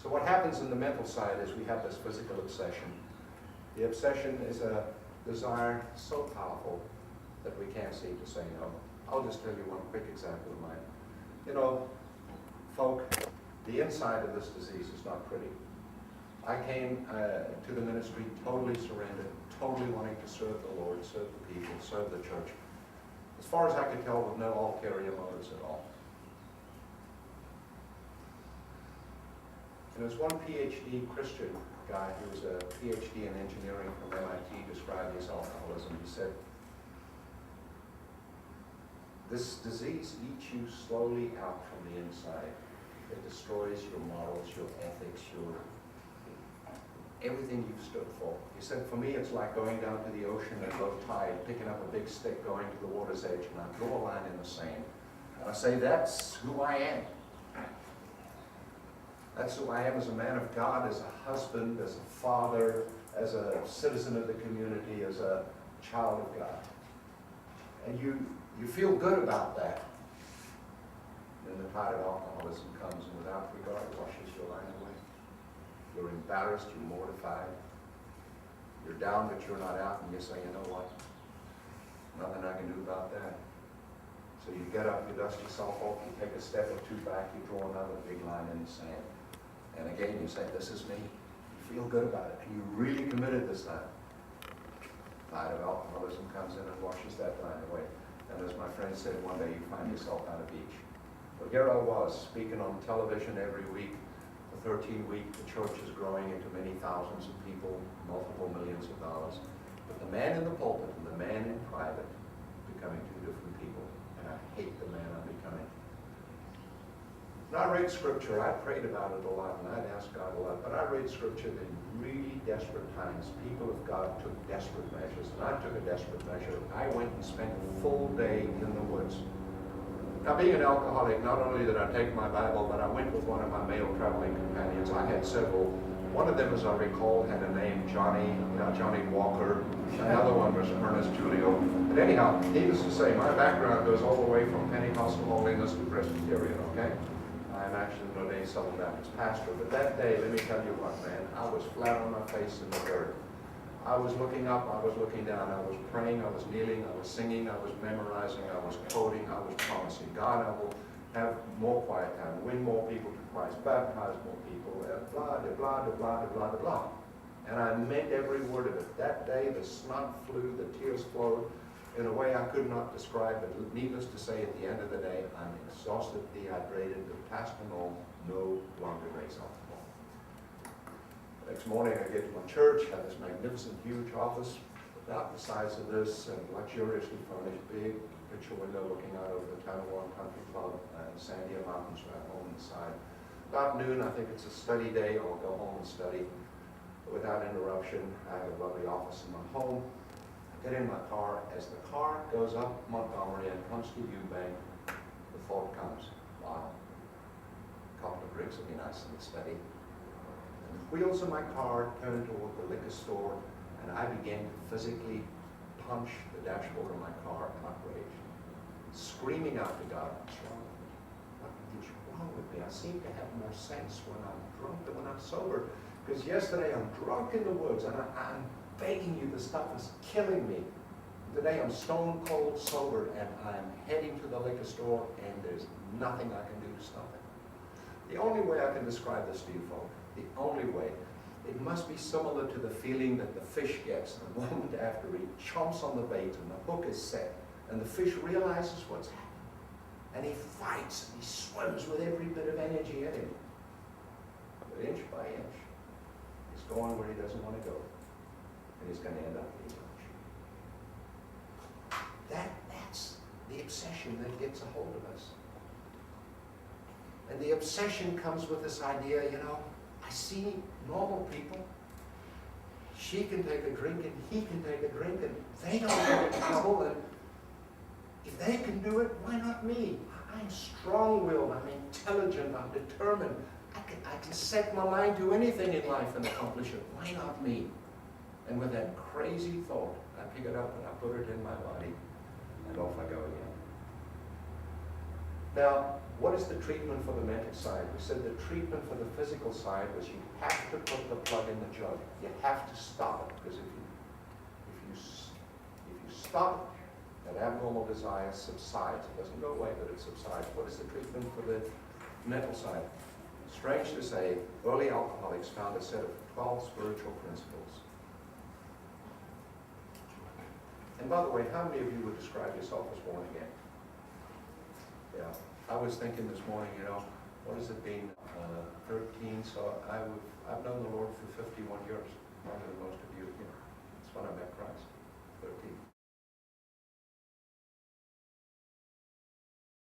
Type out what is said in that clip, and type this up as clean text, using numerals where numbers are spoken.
So what happens in the mental side is we have this physical obsession. The obsession is a desire so powerful that we can't seem to say no. I'll just tell you one quick example of mine. You know, folk, the inside of this disease is not pretty. I came to the ministry totally surrendered, totally wanting to serve the Lord, serve the people, serve the church. As far as I could tell, with no ulterior motives at all. And there's one PhD Christian guy who was a PhD in engineering from MIT described his alcoholism. He said, this disease eats you slowly out from the inside. It destroys your morals, your ethics, everything you've stood for. He said, for me, it's like going down to the ocean at low tide, picking up a big stick, going to the water's edge, and I draw a line in the sand. And I say, that's who I am. That's who I am as a man of God, as a husband, as a father, as a citizen of the community, as a child of God. And you feel good about that. Then the tide of alcoholism comes, and without regard, washes your line away. You're embarrassed, you're mortified. You're down, but you're not out, and you say, you know what? Nothing I can do about that. So you get up, you dust yourself off, you take a step or two back, you draw another big line in the sand. And again, you say, this is me. You feel good about it, and you really committed this time. The tide of alcoholism comes in and washes that line away. And as my friend said, one day you find yourself on a beach. Well, here I was, speaking on television every week. For 13 weeks, the church is growing into many thousands of people, multiple millions of dollars. But the man in the pulpit and the man in private becoming two different people. And I hate the man I'm becoming. When I read Scripture, I prayed about it a lot, and I'd asked God a lot, but I read Scripture that in really desperate times, people of God took desperate measures, and I took a desperate measure. I went and spent a full day in the woods. Now, being an alcoholic, not only did I take my Bible, but I went with one of my male traveling companions. I had several. One of them, as I recall, had a name, Johnny Walker. Another one was Ernest Julio. But anyhow, needless to say, my background goes all the way from Pentecostal holiness to Presbyterian, okay? I'm actually an ordained Southern Baptist pastor. But that day, let me tell you what, man, I was flat on my face in the dirt. I was looking up, I was looking down, I was praying, I was kneeling, I was singing, I was memorizing, I was quoting, I was promising. God, I will have more quiet time, win more people to Christ, baptize more people, blah, de, blah, de, blah, de, blah, de, blah. And I meant every word of it. That day, the snot flew, the tears flowed in a way I could not describe, but needless to say, at the end of the day, I'm exhausted, dehydrated, the pastor no longer drinks alcohol. Next morning I get to my church, have this magnificent, huge office, about the size of this, and luxuriously furnished, big picture window looking out over the Town Warren Country Club and Sandia Mountains right home inside. About noon, I think it's a study day, I'll go home and study without interruption. I have a lovely office in my home. I get in my car. As the car goes up Montgomery and comes to Eubank, the thought comes, wow, a couple of drinks would be nice in the study. The wheels of my car turned toward the liquor store, and I began to physically punch the dashboard of my car in outrage, screaming out to God, what's wrong with me? What is wrong with me? I seem to have more sense when I'm drunk than when I'm sober. Because yesterday I'm drunk in the woods, and I'm begging you, the stuff is killing me. Today I'm stone cold sober, and I'm heading to the liquor store, and there's nothing I can do to stop it. The only way I can describe this to you folks, the only way, it must be similar to the feeling that the fish gets the moment after he chomps on the bait and the hook is set, and the fish realizes what's happened, and he fights and he swims with every bit of energy in him. But inch by inch, he's going where he doesn't want to go, and he's going to end up eating lunch. That's the obsession that gets a hold of us. And the obsession comes with this idea, you know, I see normal people. She can take a drink and he can take a drink and they don't get in trouble. And if they can do it, why not me? I'm strong-willed, I'm intelligent, I'm determined. I can set my mind to anything in life and accomplish it. Why not me? And with that crazy thought, I pick it up and I put it in my body and off I go again. Now, what is the treatment for the mental side? We said the treatment for the physical side was you have to put the plug in the jug. You have to stop it, because if you stop it, that abnormal desire subsides. It doesn't go away, but it subsides. What is the treatment for the mental side? Strange to say, early alcoholics found a set of 12 spiritual principles. And by the way, how many of you would describe yourself as born again? Yeah, I was thinking this morning, what has it been? 13, so I've known the Lord for 51 years, longer than most of you here. That's when I met Christ, 13.